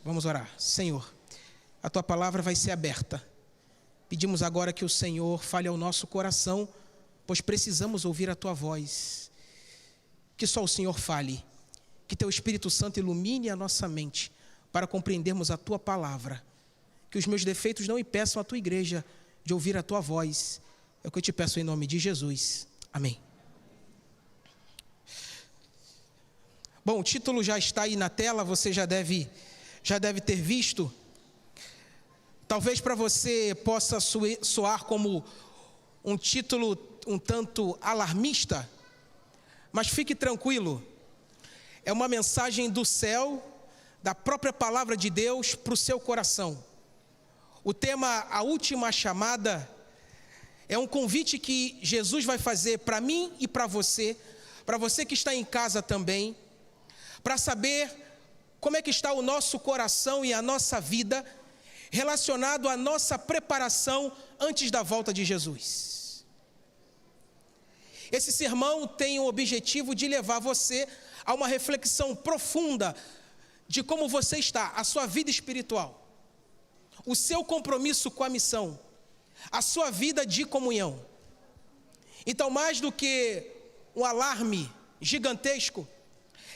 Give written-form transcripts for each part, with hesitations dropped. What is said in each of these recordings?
Vamos orar. Senhor, a Tua palavra vai ser aberta. Pedimos agora que o Senhor fale ao nosso coração, pois precisamos ouvir a Tua voz. Que só o Senhor fale. Que Teu Espírito Santo ilumine a nossa mente para compreendermos a Tua palavra. Que os meus defeitos não impeçam a Tua igreja de ouvir a Tua voz. É o que eu te peço em nome de Jesus. Amém. Bom, o título já está aí na tela, você já deve ter visto. Talvez para você possa soar como um título um tanto alarmista, mas fique tranquilo. É uma mensagem do céu, da própria palavra de Deus para o seu coração. O tema, a última chamada, é um convite que Jesus vai fazer para mim e para você que está em casa também, para saber como é que está o nosso coração e a nossa vida relacionado à nossa preparação antes da volta de Jesus. Esse sermão tem o objetivo de levar você a uma reflexão profunda de como você está, a sua vida espiritual, o seu compromisso com a missão, a sua vida de comunhão. Então, mais do que um alarme gigantesco,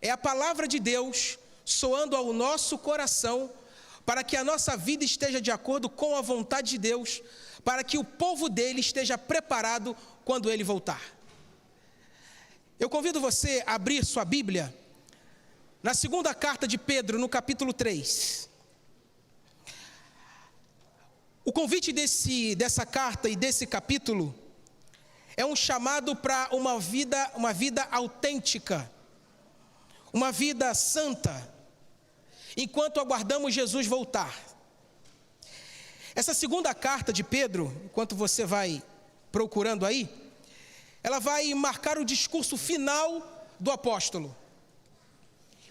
é a palavra de Deus soando ao nosso coração para que a nossa vida esteja de acordo com a vontade de Deus, para que o povo dele esteja preparado quando ele voltar. Eu convido você a abrir sua Bíblia na segunda carta de Pedro, no capítulo 3. O convite dessa carta e desse capítulo é um chamado para uma vida autêntica, uma vida santa, enquanto aguardamos Jesus voltar. Essa segunda carta de Pedro, enquanto você vai procurando aí, ela vai marcar o discurso final do apóstolo.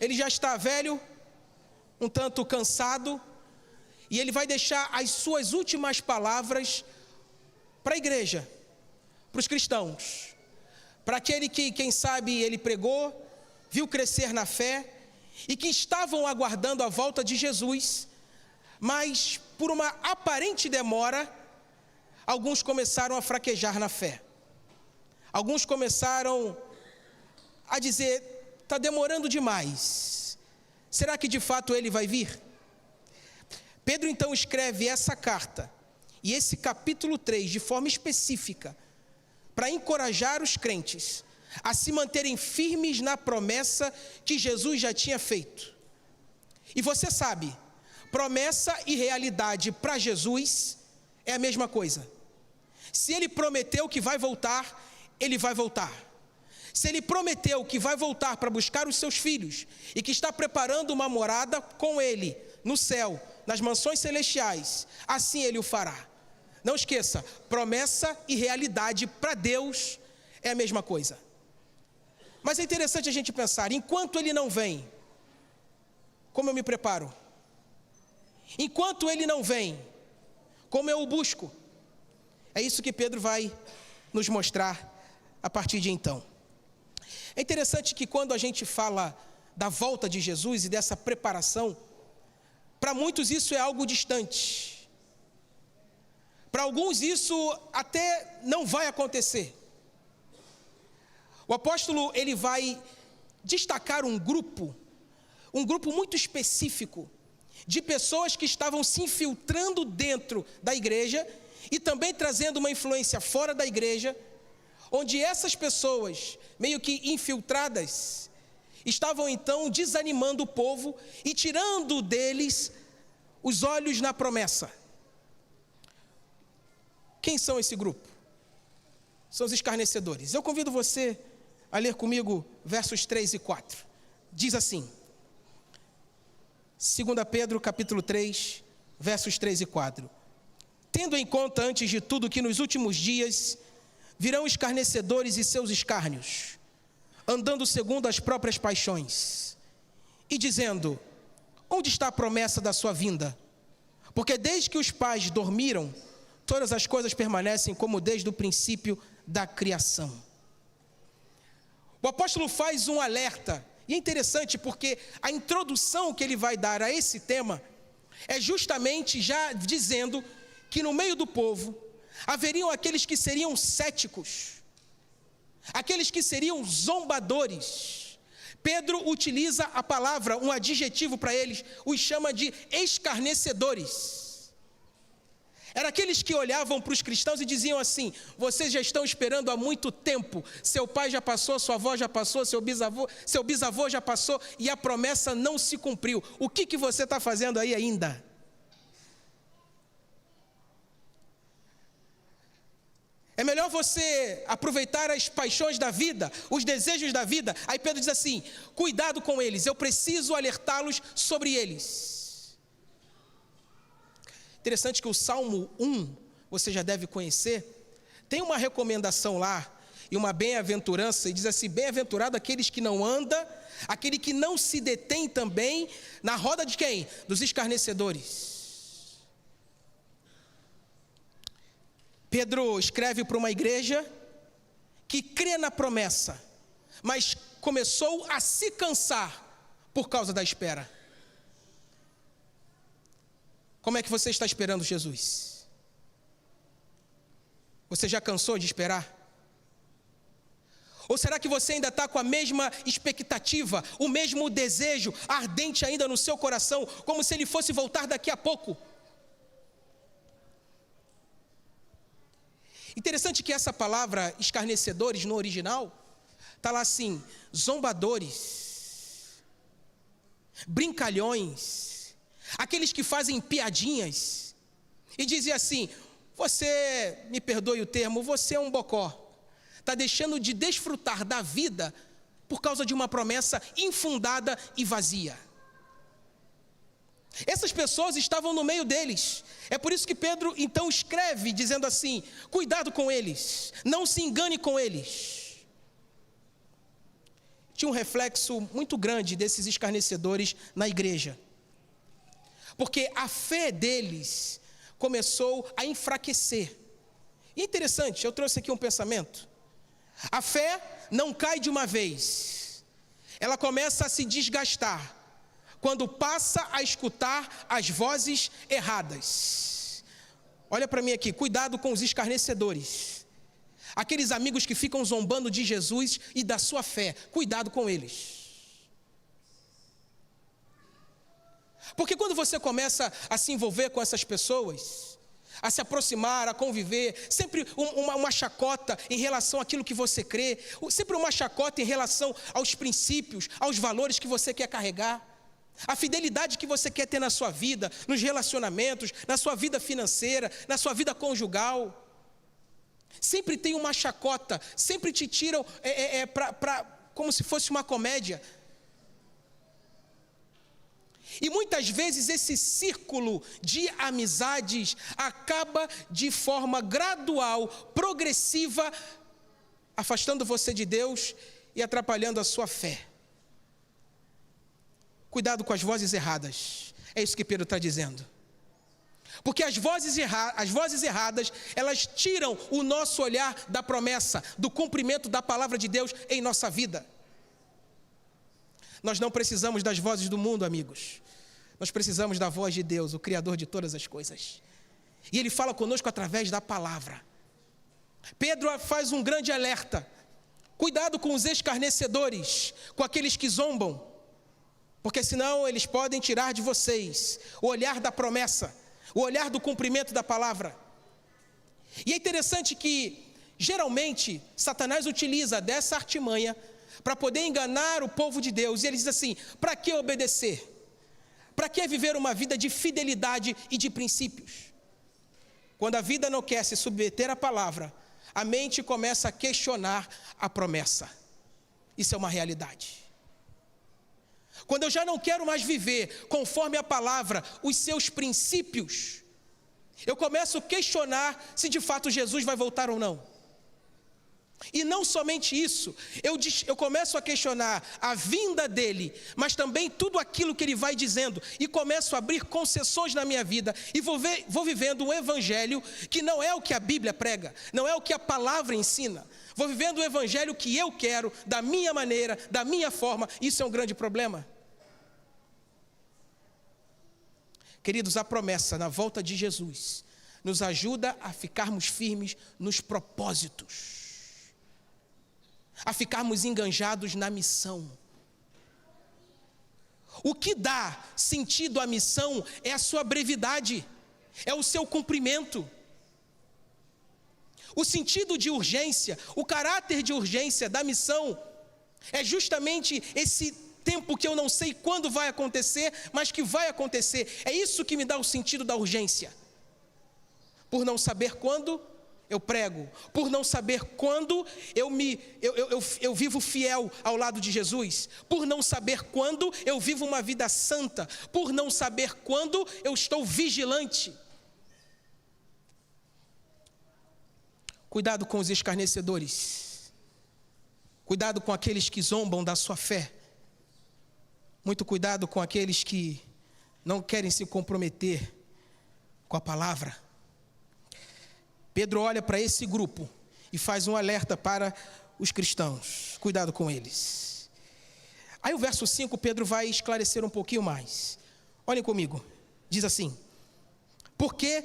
Ele já está velho, um tanto cansado, e ele vai deixar as suas últimas palavras para a igreja, para os cristãos, para aquele que, quem sabe, ele pregou, viu crescer na fé e que estavam aguardando a volta de Jesus, mas por uma aparente demora, alguns começaram a fraquejar na fé. Alguns começaram a dizer: está demorando demais, será que de fato ele vai vir? Pedro então escreve essa carta e esse capítulo 3 de forma específica para encorajar os crentes a se manterem firmes na promessa que Jesus já tinha feito. E você sabe, promessa e realidade para Jesus é a mesma coisa. Se ele prometeu que vai voltar, ele vai voltar. Se ele prometeu que vai voltar para buscar os seus filhos e que está preparando uma morada com ele no céu, nas mansões celestiais, assim ele o fará. Não esqueça, promessa e realidade para Deus é a mesma coisa. Mas é interessante a gente pensar, enquanto ele não vem, como eu me preparo? Enquanto ele não vem, como eu o busco? É isso que Pedro vai nos mostrar a partir de então. É interessante que quando a gente fala da volta de Jesus e dessa preparação, para muitos isso é algo distante. Para alguns isso até não vai acontecer. O apóstolo, ele vai destacar um grupo muito específico de pessoas que estavam se infiltrando dentro da igreja e também trazendo uma influência fora da igreja, onde essas pessoas, meio que infiltradas, estavam então desanimando o povo e tirando deles os olhos na promessa. Quem são esse grupo? São os escarnecedores. Eu convido você a ler comigo versos 3 e 4. Diz assim, 2 Pedro capítulo 3, versos 3 e 4. Tendo em conta antes de tudo que nos últimos dias virão escarnecedores e seus escárnios, andando segundo as próprias paixões, e dizendo: onde está a promessa da sua vinda? Porque desde que os pais dormiram, todas as coisas permanecem como desde o princípio da criação. O apóstolo faz um alerta E é interessante porque a introdução que ele vai dar a esse tema é justamente já dizendo que no meio do povo haveriam aqueles que seriam céticos, aqueles que seriam zombadores. Pedro utiliza a palavra, um adjetivo para eles, os chama de escarnecedores. Eram aqueles que olhavam para os cristãos e diziam assim: vocês já estão esperando há muito tempo, seu pai já passou, sua avó já passou, seu bisavô já passou, e a promessa não se cumpriu. O que você está fazendo aí ainda? É melhor você aproveitar as paixões da vida, os desejos da vida. Aí Pedro diz assim: cuidado com eles, eu preciso alertá-los sobre eles. Interessante que o Salmo 1, você já deve conhecer, tem uma recomendação lá, e uma bem-aventurança, e diz assim: bem-aventurado aqueles que não andam, aquele que não se detém também na roda de quem? Dos escarnecedores. Pedro escreve para uma igreja que crê na promessa, mas começou a se cansar por causa da espera. Como é que você está esperando Jesus? Você já cansou de esperar? Ou será que você ainda está com a mesma expectativa, o mesmo desejo ardente ainda no seu coração, como se ele fosse voltar daqui a pouco? Interessante que essa palavra escarnecedores no original está lá assim: zombadores, brincalhões, aqueles que fazem piadinhas, e dizia assim: você, me perdoe o termo, você é um bocó, está deixando de desfrutar da vida por causa de uma promessa infundada e vazia. Essas pessoas estavam no meio deles. É por isso que Pedro então escreve dizendo assim: cuidado com eles, não se engane com eles. Tinha um reflexo muito grande desses escarnecedores na igreja, porque a fé deles começou a enfraquecer. E é interessante, eu trouxe aqui um pensamento: a fé não cai de uma vez, ela começa a se desgastar quando passa a escutar as vozes erradas. Olha para mim aqui, cuidado com os escarnecedores, aqueles amigos que ficam zombando de Jesus e da sua fé, cuidado com eles. Porque quando você começa a se envolver com essas pessoas, a se aproximar, a conviver, sempre uma chacota em relação àquilo que você crê, sempre uma chacota em relação aos princípios, aos valores que você quer carregar, a fidelidade que você quer ter na sua vida, nos relacionamentos, na sua vida financeira, na sua vida conjugal. Sempre tem uma chacota, sempre te tiram como se fosse uma comédia. E muitas vezes esse círculo de amizades acaba de forma gradual, progressiva, afastando você de Deus e atrapalhando a sua fé. Cuidado com as vozes erradas, é isso que Pedro está dizendo. Porque as vozes erradas, elas tiram o nosso olhar da promessa, do cumprimento da palavra de Deus em nossa vida. Nós não precisamos das vozes do mundo, amigos. Nós precisamos da voz de Deus, o Criador de todas as coisas. E Ele fala conosco através da palavra. Pedro faz um grande alerta: cuidado com os escarnecedores, com aqueles que zombam, porque senão eles podem tirar de vocês o olhar da promessa, o olhar do cumprimento da palavra. E é interessante que, geralmente, Satanás utiliza dessa artimanha para poder enganar o povo de Deus. E ele diz assim: para que obedecer? Para que viver uma vida de fidelidade e de princípios? Quando a vida não quer se submeter à palavra, a mente começa a questionar a promessa. Isso é uma realidade. Quando eu já não quero mais viver conforme a palavra, os seus princípios, eu começo a questionar se de fato Jesus vai voltar ou não. E não somente isso, eu começo a questionar a vinda dele, mas também tudo aquilo que ele vai dizendo, e começo a abrir concessões na minha vida, e vou vivendo um evangelho que não é o que a Bíblia prega, não é o que a palavra ensina. Vou vivendo o evangelho que eu quero, da minha maneira, da minha forma. Isso é um grande problema. Queridos, a promessa na volta de Jesus nos ajuda a ficarmos firmes nos propósitos, a ficarmos enganjados na missão. O que dá sentido à missão é a sua brevidade, é o seu cumprimento. O sentido de urgência, o caráter de urgência da missão é justamente esse tempo que eu não sei quando vai acontecer, mas que vai acontecer. É isso que me dá o sentido da urgência. Por não saber quando eu prego, por não saber quando eu vivo fiel ao lado de Jesus, por não saber quando eu vivo uma vida santa, por não saber quando eu estou vigilante. Cuidado com os escarnecedores, cuidado com aqueles que zombam da sua fé, muito cuidado com aqueles que não querem se comprometer com a palavra. Pedro olha para esse grupo e faz um alerta para os cristãos, cuidado com eles. Aí o verso 5, Pedro vai esclarecer um pouquinho mais. Olhem comigo, diz assim: porque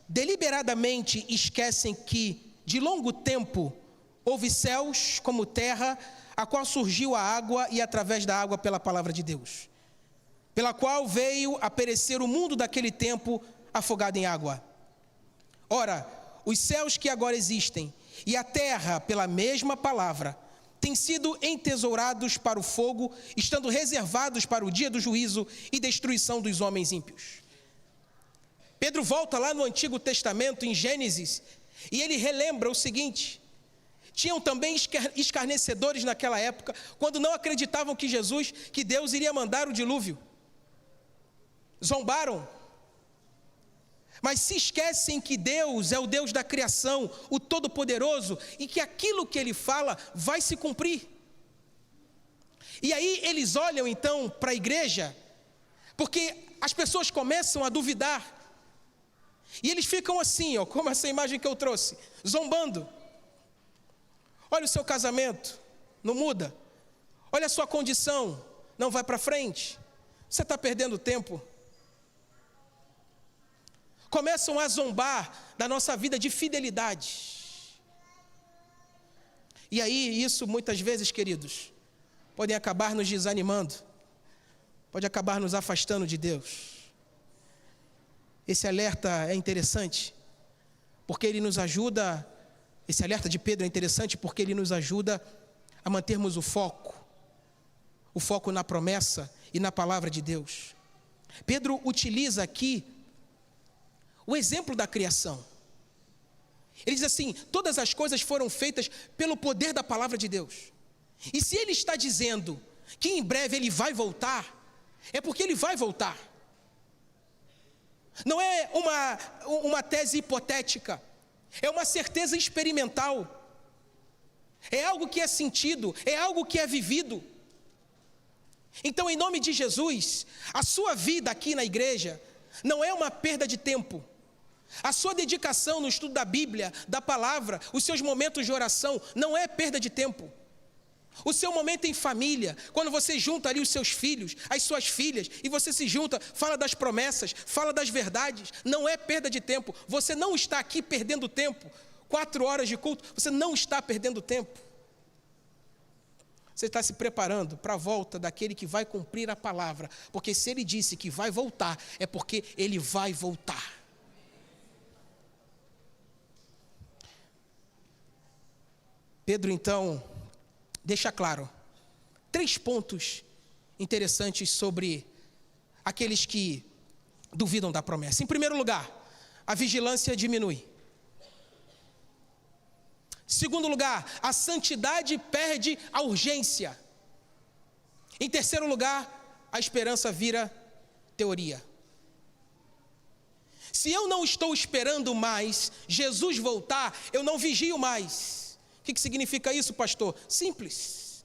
deliberadamente esquecem que de longo tempo houve céus como terra, a qual surgiu a água e através da água pela palavra de Deus, pela qual veio a perecer o mundo daquele tempo afogado em água. Ora, os céus que agora existem e a terra pela mesma palavra têm sido entesourados para o fogo, estando reservados para o dia do juízo e destruição dos homens ímpios. Pedro volta lá no Antigo Testamento, em Gênesis, e ele relembra o seguinte: tinham também escarnecedores naquela época, quando não acreditavam que Deus iria mandar o dilúvio. Zombaram. Mas se esquecem que Deus é o Deus da criação, o Todo-Poderoso, e que aquilo que Ele fala vai se cumprir. E aí eles olham então para a igreja, porque as pessoas começam a duvidar. E eles ficam assim, como essa imagem que eu trouxe, zombando. Olha o seu casamento, não muda. Olha a sua condição, não vai para frente. Você está perdendo tempo. Começam a zombar da nossa vida de fidelidade. E aí, isso muitas vezes, queridos, pode acabar nos desanimando, pode acabar nos afastando de Deus. Esse alerta é interessante, porque ele nos ajuda, esse alerta de Pedro é interessante porque ele nos ajuda a mantermos o foco na promessa e na palavra de Deus. Pedro utiliza aqui o exemplo da criação. Ele diz assim: todas as coisas foram feitas pelo poder da palavra de Deus. E se ele está dizendo que em breve ele vai voltar, é porque ele vai voltar. Não é uma tese hipotética, é uma certeza experimental. É algo que é sentido, é algo que é vivido. Então, em nome de Jesus, a sua vida aqui na igreja não é uma perda de tempo. A sua dedicação no estudo da Bíblia, da palavra, os seus momentos de oração, não é perda de tempo. O seu momento em família, quando você junta ali os seus filhos, as suas filhas, e você se junta, fala das promessas, fala das verdades, não é perda de tempo. Você não está aqui perdendo tempo. 4 horas de culto, você não está perdendo tempo. Você está se preparando para a volta daquele que vai cumprir a palavra, porque se ele disse que vai voltar, é porque ele vai voltar. Pedro, então, deixa claro 3 pontos interessantes sobre aqueles que duvidam da promessa. Em primeiro lugar, a vigilância diminui. Segundo lugar, a santidade perde a urgência. Em terceiro lugar, a esperança vira teoria. Se eu não estou esperando mais Jesus voltar, eu não vigio mais. que significa isso, pastor? Simples.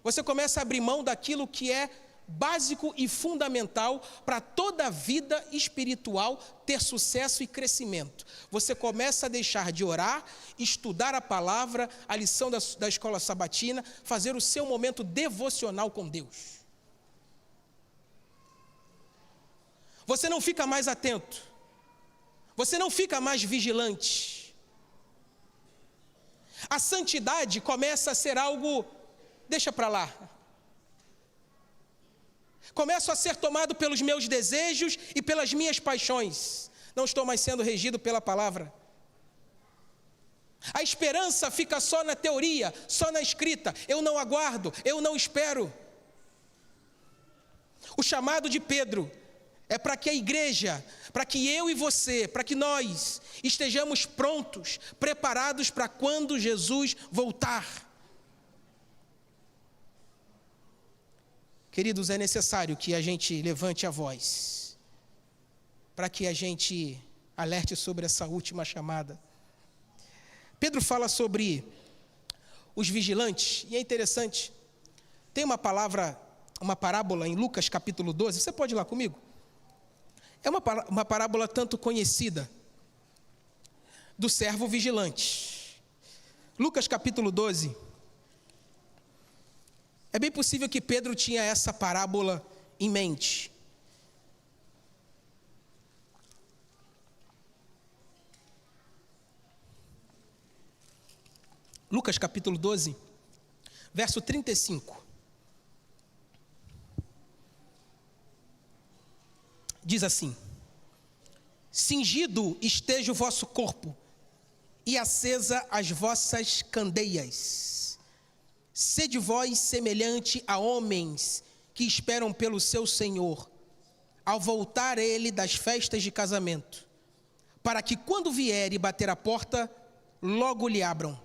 Você começa a abrir mão daquilo que é básico e fundamental para toda a vida espiritual ter sucesso e crescimento. Você começa a deixar de orar, estudar a palavra, a lição da escola sabatina, fazer o seu momento devocional com Deus. Você não fica mais atento, você não fica mais vigilante. A santidade começa a ser algo, deixa para lá. Começo a ser tomado pelos meus desejos e pelas minhas paixões. Não estou mais sendo regido pela palavra. A esperança fica só na teoria, só na escrita. Eu não aguardo, eu não espero. O chamado de Pedro é para que a igreja, para que eu e você, para que nós estejamos prontos, preparados para quando Jesus voltar. Queridos, é necessário que a gente levante a voz, para que a gente alerte sobre essa última chamada. Pedro fala sobre os vigilantes, e é interessante, tem uma parábola em Lucas capítulo 12, você pode ir lá comigo? É uma parábola tanto conhecida, do servo vigilante. Lucas capítulo 12, é bem possível que Pedro tinha essa parábola em mente. Lucas capítulo 12, verso 35. Diz assim: cingido esteja o vosso corpo, e acesa as vossas candeias. Sede vós semelhante a homens que esperam pelo seu Senhor, ao voltar ele das festas de casamento, para que quando vier e bater a porta, logo lhe abram.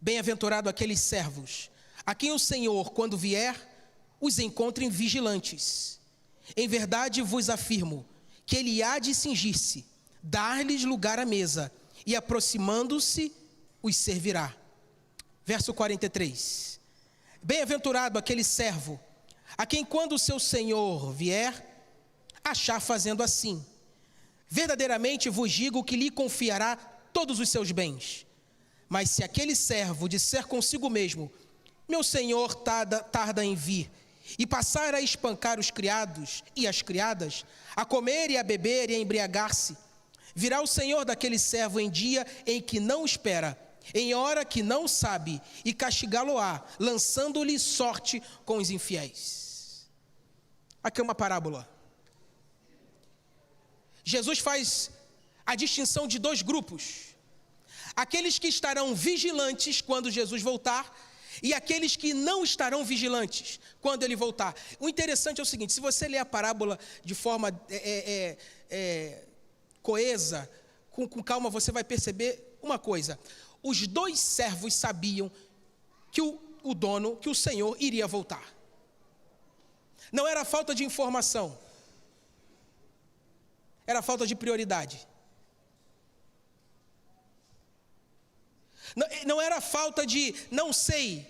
Bem-aventurado aqueles servos, a quem o Senhor, quando vier, os encontrem vigilantes. Em verdade vos afirmo, que ele há de cingir-se, dar-lhes lugar à mesa, e aproximando-se, os servirá. Verso 43. Bem-aventurado aquele servo, a quem quando o seu senhor vier, achar fazendo assim. Verdadeiramente vos digo que lhe confiará todos os seus bens. Mas se aquele servo disser consigo mesmo, meu senhor tarda em vir, e passar a espancar os criados e as criadas, a comer e a beber e a embriagar-se, virá o senhor daquele servo em dia em que não espera, em hora que não sabe, e castigá-lo-á, lançando-lhe sorte com os infiéis. Aqui é uma parábola. Jesus faz a distinção de dois grupos: aqueles que estarão vigilantes quando Jesus voltar, e aqueles que não estarão vigilantes quando ele voltar. O interessante é o seguinte: se você ler a parábola de forma coesa, com calma, você vai perceber uma coisa. Os dois servos sabiam que o dono, que o Senhor iria voltar. Não era falta de informação, era falta de prioridade. Não era falta de não sei.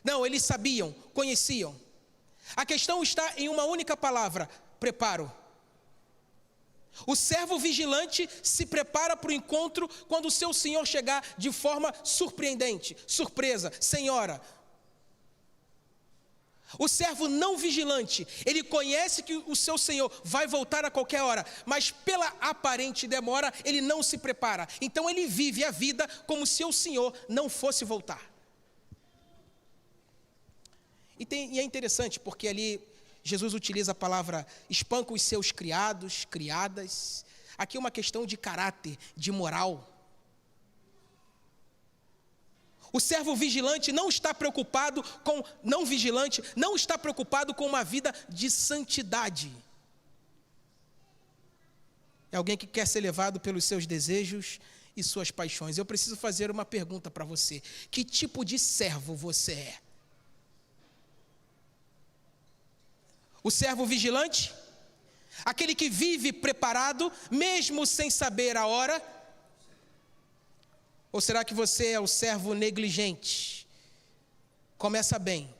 Não, eles sabiam, conheciam. A questão está em uma única palavra: preparo. O servo vigilante se prepara para o encontro quando o seu senhor chegar de forma surpreendente, surpresa, sem hora. O servo não vigilante, ele conhece que o seu senhor vai voltar a qualquer hora, mas pela aparente demora, ele não se prepara. Então ele vive a vida como se o senhor não fosse voltar. E é interessante porque ali Jesus utiliza a palavra espanca os seus criados, criadas. Aqui é uma questão de caráter, de moral. O servo vigilante não está preocupado com, não vigilante, não está preocupado com uma vida de santidade. É alguém que quer ser levado pelos seus desejos e suas paixões. Eu preciso fazer uma pergunta para você: que tipo de servo você é? O servo vigilante? Aquele que vive preparado, mesmo sem saber a hora? Ou será que você é o servo negligente? Começa bem,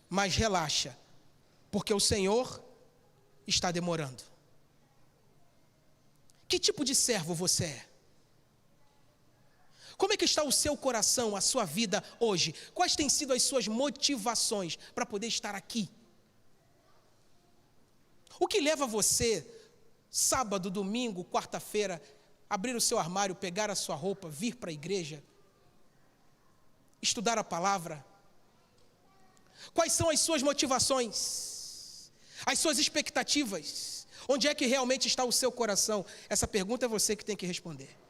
mas relaxa, porque o Senhor está demorando. Que tipo de servo você é? Como é que está o seu coração, a sua vida hoje? Quais têm sido as suas motivações para poder estar aqui? O que leva você, sábado, domingo, quarta-feira, abrir o seu armário, pegar a sua roupa, vir para a igreja, estudar a palavra? Quais são as suas motivações? As suas expectativas? Onde é que realmente está o seu coração? Essa pergunta é você que tem que responder.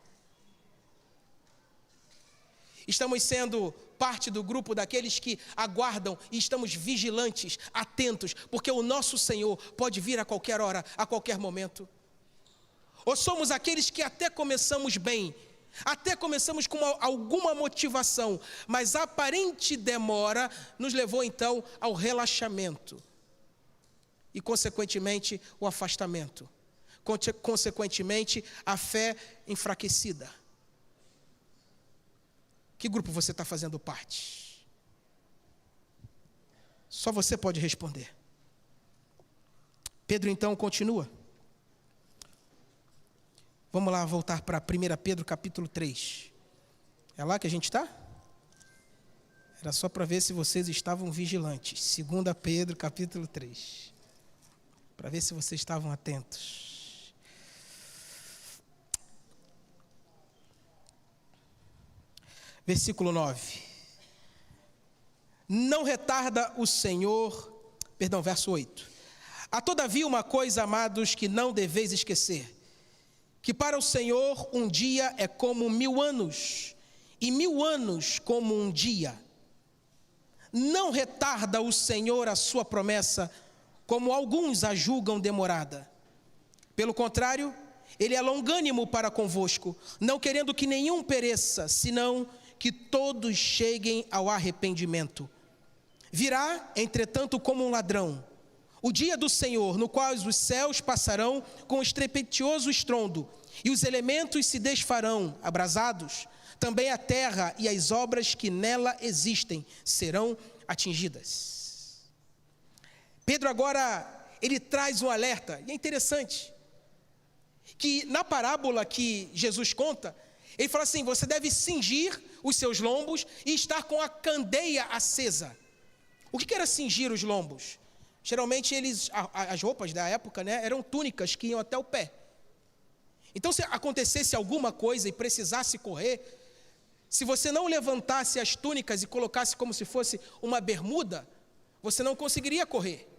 Estamos sendo parte do grupo daqueles que aguardam e estamos vigilantes, atentos, porque o nosso Senhor pode vir a qualquer hora, a qualquer momento. Ou somos aqueles que até começamos bem, até começamos com alguma motivação, mas a aparente demora nos levou então ao relaxamento e consequentemente o afastamento, consequentemente a fé enfraquecida. Que grupo você está fazendo parte? Só você pode responder. Pedro então continua. Vamos lá voltar para 1 Pedro capítulo 3. É lá que a gente está? Era só para ver se vocês estavam vigilantes. 2 Pedro capítulo 3. Para ver se vocês estavam atentos. Versículo 9. Não retarda o Senhor, verso 8. Há todavia uma coisa, amados, que não deveis esquecer, que para o Senhor um dia é como 1000 anos, e 1000 anos como um dia. Não retarda o Senhor a sua promessa, como alguns a julgam demorada. Pelo contrário, Ele é longânimo para convosco, não querendo que nenhum pereça, senão que todos cheguem ao arrependimento. Virá, entretanto, como um ladrão, o dia do Senhor, no qual os céus passarão com estrepitoso estrondo, e os elementos se desfarão, abrasados, também a terra e as obras que nela existem serão atingidas. Pedro agora, ele traz um alerta, e é interessante, que na parábola que Jesus conta, ele fala assim: você deve cingir os seus lombos e estar com a candeia acesa. O que era cingir os lombos? Geralmente as roupas da época, né, eram túnicas que iam até o pé. Então, se acontecesse alguma coisa e precisasse correr, se você não levantasse as túnicas e colocasse como se fosse uma bermuda, você não conseguiria correr.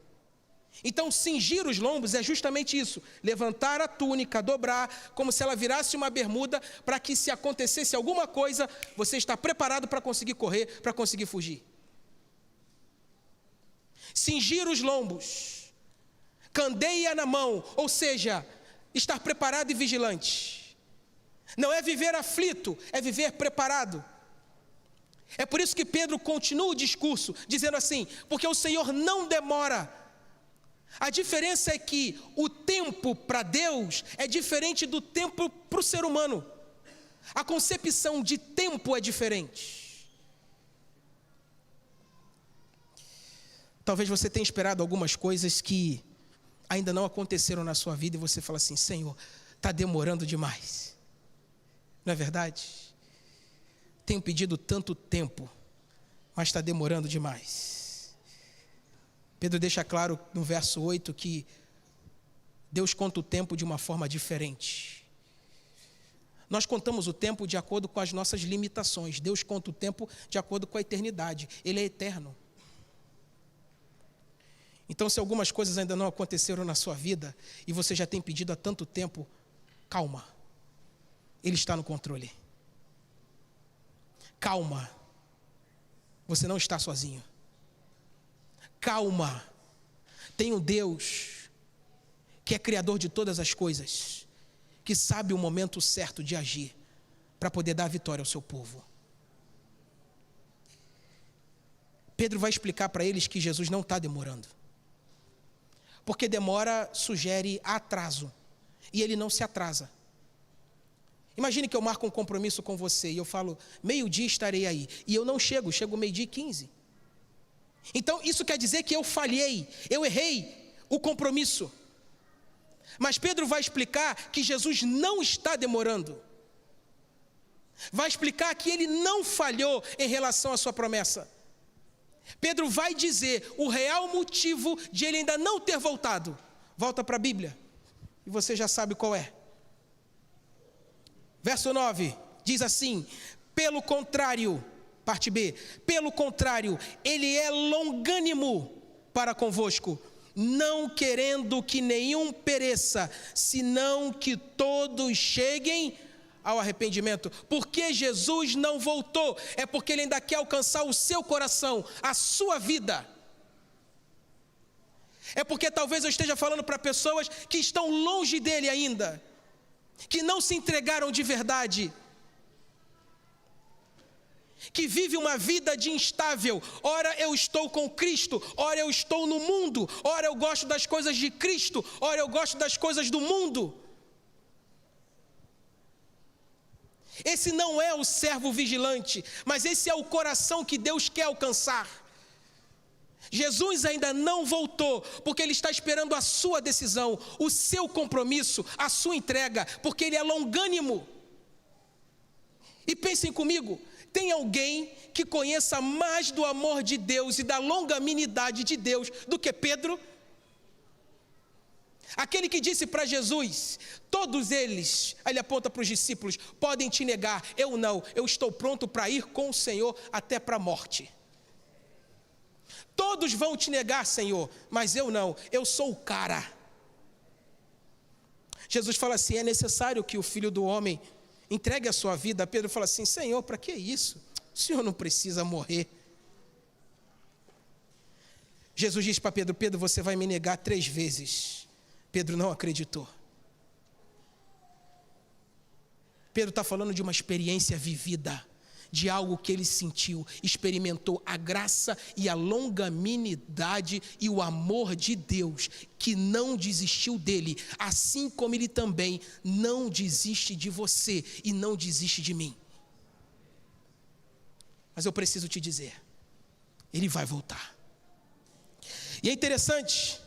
Então, cingir os lombos é justamente isso: levantar a túnica, dobrar, como se ela virasse uma bermuda, para que se acontecesse alguma coisa, você está preparado para conseguir correr, para conseguir fugir. Cingir os lombos, candeia na mão, ou seja, estar preparado e vigilante. Não é viver aflito, é viver preparado. É por isso que Pedro continua o discurso, dizendo assim: porque o Senhor não demora. A diferença é que o tempo para Deus é diferente do tempo para o ser humano. A concepção de tempo é diferente. Talvez você tenha esperado algumas coisas que ainda não aconteceram na sua vida e você fala assim: Senhor, está demorando demais. Não é verdade? Tenho pedido tanto tempo, mas está demorando demais. Pedro deixa claro no verso 8 que Deus conta o tempo de uma forma diferente. Nós contamos o tempo de acordo com as nossas limitações. Deus conta o tempo de acordo com a eternidade. Ele é eterno. Então, se algumas coisas ainda não aconteceram na sua vida e você já tem pedido há tanto tempo, calma. Ele está no controle. Calma. Você não está sozinho. Calma, tem um Deus que é criador de todas as coisas, que sabe o momento certo de agir para poder dar vitória ao seu povo. Pedro vai explicar para eles que Jesus não está demorando, porque demora sugere atraso, e ele não se atrasa. Imagine que eu marco um compromisso com você e eu falo, 12:00 estarei aí. E eu não chego 12:15. Então isso quer dizer que eu falhei, eu errei o compromisso. Mas Pedro vai explicar que Jesus não está demorando. Vai explicar que ele não falhou em relação à sua promessa. Pedro vai dizer o real motivo de ele ainda não ter voltado. Volta para a Bíblia e você já sabe qual é. Verso 9 diz assim: pelo contrário, parte B, pelo contrário, ele é longânimo para convosco, não querendo que nenhum pereça, senão que todos cheguem ao arrependimento. Porque Jesus não voltou? É porque ele ainda quer alcançar o seu coração, a sua vida. É porque talvez eu esteja falando para pessoas que estão longe dele ainda, que não se entregaram de verdade, que vive uma vida de instável. Ora eu estou com Cristo, ora eu estou no mundo, ora eu gosto das coisas de Cristo, ora eu gosto das coisas do mundo. Esse não é o servo vigilante, mas esse é o coração que Deus quer alcançar. Jesus ainda não voltou, porque ele está esperando a sua decisão, o seu compromisso, a sua entrega, porque ele é longânimo. E pensem comigo, tem alguém que conheça mais do amor de Deus e da longanimidade de Deus do que Pedro? Aquele que disse para Jesus, todos eles, aí ele aponta para os discípulos, podem te negar, eu não, eu estou pronto para ir com o Senhor até para a morte. Todos vão te negar, Senhor, mas eu não, eu sou o cara. Jesus fala assim, é necessário que o Filho do Homem entregue a sua vida. Pedro fala assim, Senhor, para que isso? O Senhor não precisa morrer. Jesus diz para Pedro, Pedro, você vai me negar 3 vezes. Pedro não acreditou. Pedro está falando de uma experiência vivida, de algo que ele sentiu, experimentou a graça e a longanimidade e o amor de Deus, que não desistiu dele, assim como ele também não desiste de você e não desiste de mim. Mas eu preciso te dizer, ele vai voltar. E é interessante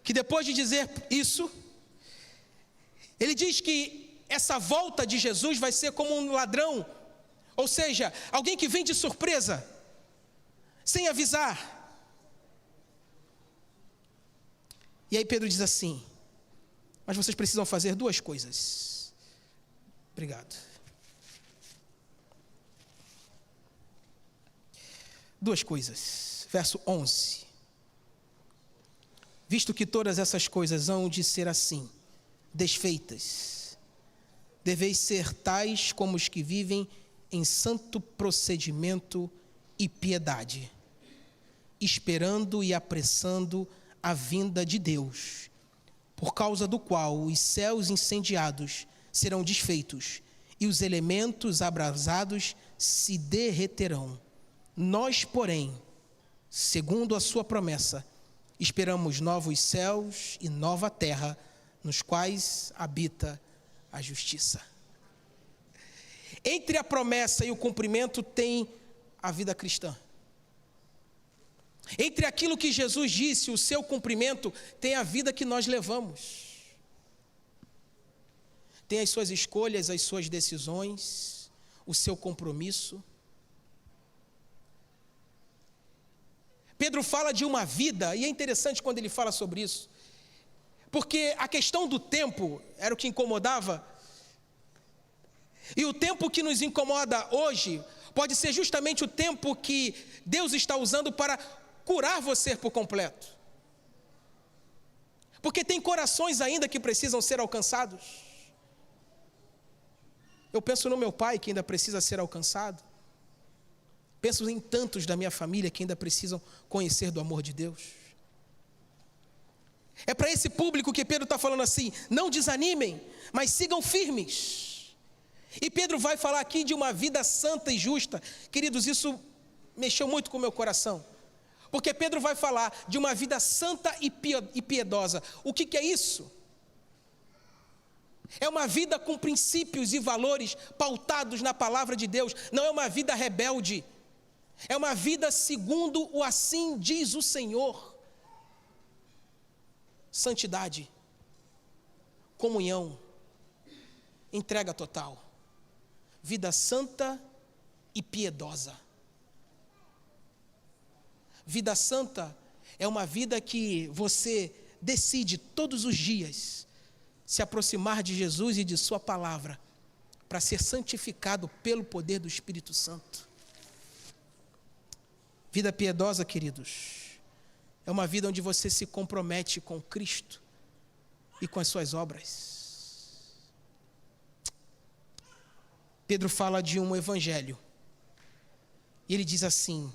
que depois de dizer isso, ele diz que essa volta de Jesus vai ser como um ladrão, ou seja, alguém que vem de surpresa, sem avisar. E aí Pedro diz assim, mas vocês precisam fazer 2 coisas. Obrigado. 2 coisas, verso 11. Visto que todas essas coisas hão de ser assim, desfeitas, deveis ser tais como os que vivem em santo procedimento e piedade, esperando e apressando a vinda de Deus, por causa do qual os céus incendiados serão desfeitos e os elementos abrasados se derreterão. Nós, porém, segundo a sua promessa, esperamos novos céus e nova terra, nos quais habita a justiça. Entre a promessa e o cumprimento tem a vida cristã. Entre aquilo que Jesus disse, o seu cumprimento, tem a vida que nós levamos. Tem as suas escolhas, as suas decisões, o seu compromisso. Pedro fala de uma vida, e é interessante quando ele fala sobre isso, porque a questão do tempo era o que incomodava, e o tempo que nos incomoda hoje pode ser justamente o tempo que Deus está usando para curar você por completo. Porque tem corações ainda que precisam ser alcançados. Eu penso no meu pai que ainda precisa ser alcançado. Penso em tantos da minha família que ainda precisam conhecer do amor de Deus. É para esse público que Pedro está falando assim, não desanimem, mas sigam firmes. E Pedro vai falar aqui de uma vida santa e justa. Queridos, isso mexeu muito com o meu coração. Porque Pedro vai falar de uma vida santa e piedosa. O que é isso? É uma vida com princípios e valores pautados na palavra de Deus. Não é uma vida rebelde. É uma vida segundo o assim diz o Senhor. Santidade, comunhão, entrega total. Vida santa e piedosa. Vida santa é uma vida que você decide todos os dias se aproximar de Jesus e de sua palavra para ser santificado pelo poder do Espírito Santo. Vida piedosa, queridos, é uma vida onde você se compromete com Cristo e com as suas obras. Pedro fala de um evangelho e ele diz assim: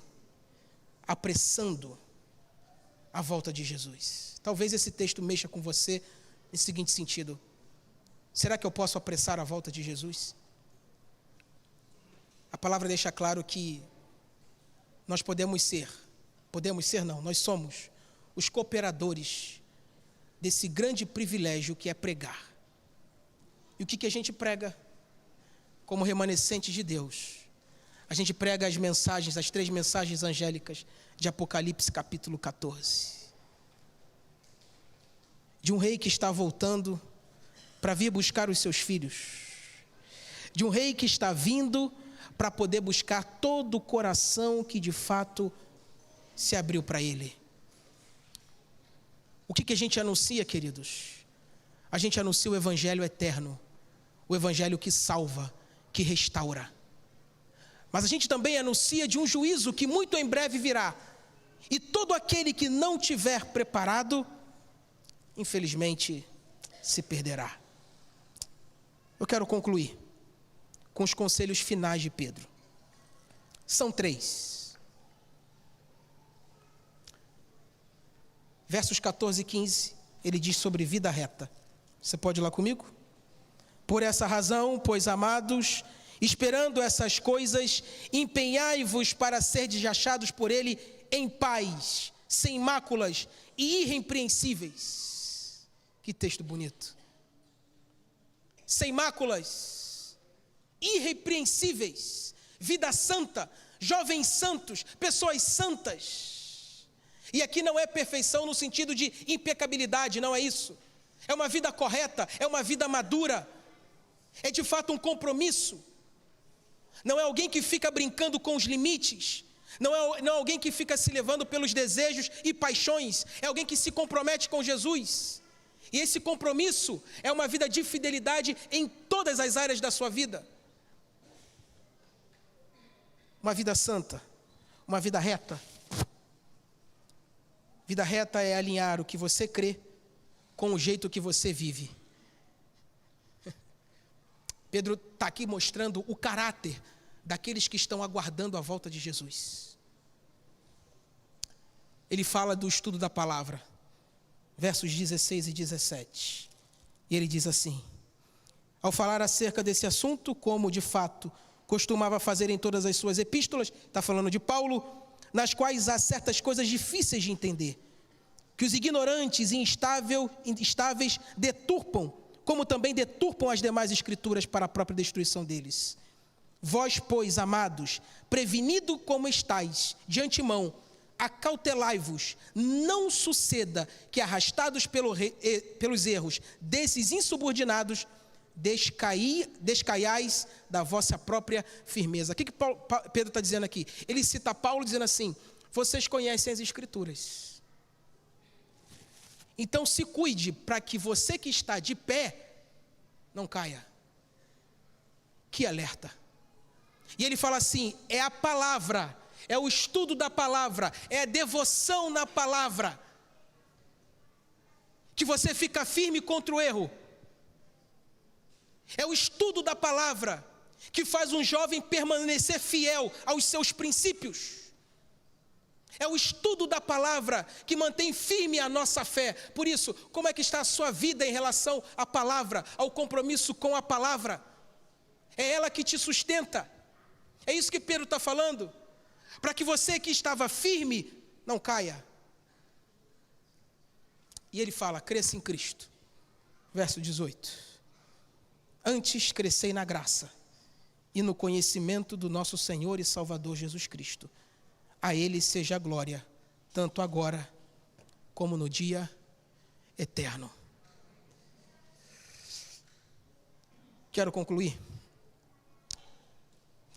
apressando a volta de Jesus. Talvez esse texto mexa com você no seguinte sentido: será que eu posso apressar a volta de Jesus? A palavra deixa claro que nós nós somos os cooperadores desse grande privilégio que é pregar. E o que a gente prega como remanescentes de Deus? A gente prega as mensagens, as 3 mensagens angélicas de Apocalipse capítulo 14. De um rei que está voltando para vir buscar os seus filhos. De um rei que está vindo para poder buscar todo o coração que de fato se abriu para ele. O que a gente anuncia, queridos? A gente anuncia o evangelho eterno, o evangelho que salva, que restaura. Mas a gente também anuncia de um juízo que muito em breve virá. E todo aquele que não tiver preparado, infelizmente, se perderá. Eu quero concluir com os conselhos finais de Pedro. São 3. Versos 14 e 15, ele diz sobre vida reta. Você pode ir lá comigo? Por essa razão, pois amados, esperando essas coisas, empenhai-vos para serdes achados por ele em paz, sem máculas e irrepreensíveis. Que texto bonito. Sem máculas, irrepreensíveis, vida santa, jovens santos, pessoas santas. E aqui não é perfeição no sentido de impecabilidade, não é isso. É uma vida correta, é uma vida madura, é de fato um compromisso. Não é alguém que fica brincando com os limites, não é alguém que fica se levando pelos desejos e paixões, é alguém que se compromete com Jesus. E esse compromisso é uma vida de fidelidade em todas as áreas da sua vida. Uma vida santa, uma vida reta. Vida reta é alinhar o que você crê com o jeito que você vive. Pedro está aqui mostrando o caráter daqueles que estão aguardando a volta de Jesus. Ele fala do estudo da palavra, versos 16 e 17. E ele diz assim: ao falar acerca desse assunto, como de fato costumava fazer em todas as suas epístolas, está falando de Paulo, nas quais há certas coisas difíceis de entender, que os ignorantes e instáveis deturpam, como também deturpam as demais escrituras para a própria destruição deles. Vós, pois, amados, prevenido como estáis de antemão, acautelai-vos, não suceda que, arrastados pelos erros desses insubordinados, descaiais da vossa própria firmeza. O que Pedro está dizendo aqui? Ele cita Paulo dizendo assim: vocês conhecem as escrituras, então se cuide para que você que está de pé não caia. Que alerta! E ele fala assim: é a palavra, é o estudo da palavra, é a devoção na palavra, que você fica firme contra o erro. É o estudo da palavra que faz um jovem permanecer fiel aos seus princípios. É o estudo da palavra que mantém firme a nossa fé. Por isso, como é que está a sua vida em relação à palavra, ao compromisso com a palavra? É ela que te sustenta. É isso que Pedro está falando. Para que você que estava firme não caia. E ele fala: cresça em Cristo. Verso 18. Antes crescei na graça e no conhecimento do nosso Senhor e Salvador Jesus Cristo. A Ele seja a glória, tanto agora como no dia eterno. Quero concluir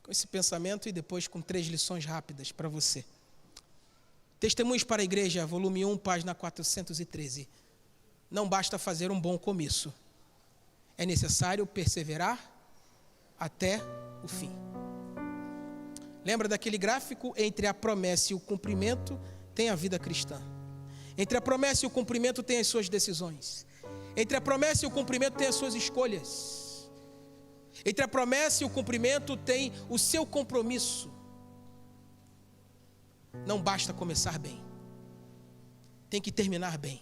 com esse pensamento e depois com 3 lições rápidas para você. Testemunhos para a Igreja, volume 1, página 413. Não basta fazer um bom começo. É necessário perseverar até o fim. Lembra daquele gráfico? Entre a promessa e o cumprimento tem a vida cristã. Entre a promessa e o cumprimento tem as suas decisões. Entre a promessa e o cumprimento tem as suas escolhas. Entre a promessa e o cumprimento tem o seu compromisso. Não basta começar bem. Tem que terminar bem.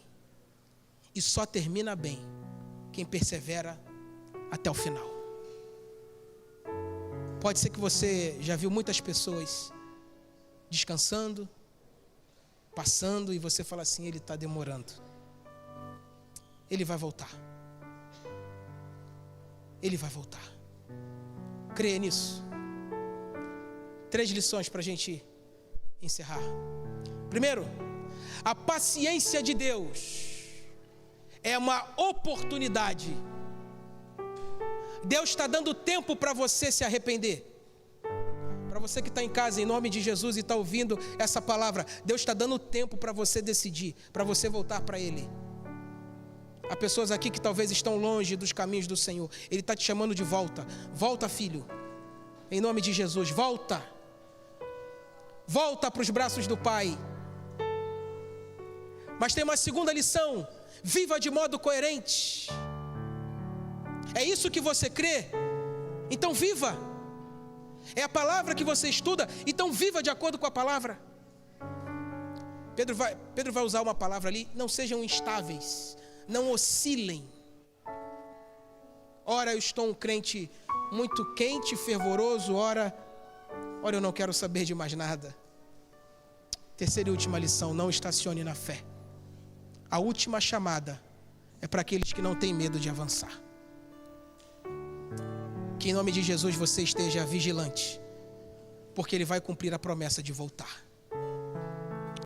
E só termina bem quem persevera até o final. Pode ser que você já viu muitas pessoas descansando, passando, e você fala assim: ele está demorando. Ele vai voltar. Ele vai voltar. Creia nisso. 3 lições para a gente encerrar. Primeiro, a paciência de Deus é uma oportunidade. Deus está dando tempo para você se arrepender. Para você que está em casa, em nome de Jesus, e está ouvindo essa palavra, Deus está dando tempo para você decidir, para você voltar para Ele. Há pessoas aqui que talvez estão longe dos caminhos do Senhor. Ele está te chamando de volta. Volta, filho. Em nome de Jesus, volta. Volta para os braços do Pai. Mas tem uma segunda lição: viva de modo coerente. É isso que você crê? Então viva. É a palavra que você estuda? Então viva de acordo com a palavra. Pedro vai usar uma palavra ali: não sejam instáveis, não oscilem. Ora eu estou um crente muito quente, fervoroso, ora eu não quero saber de mais nada. Terceira e última lição: não estacione na fé. A última chamada é para aqueles que não têm medo de avançar. Que em nome de Jesus você esteja vigilante, porque Ele vai cumprir a promessa de voltar.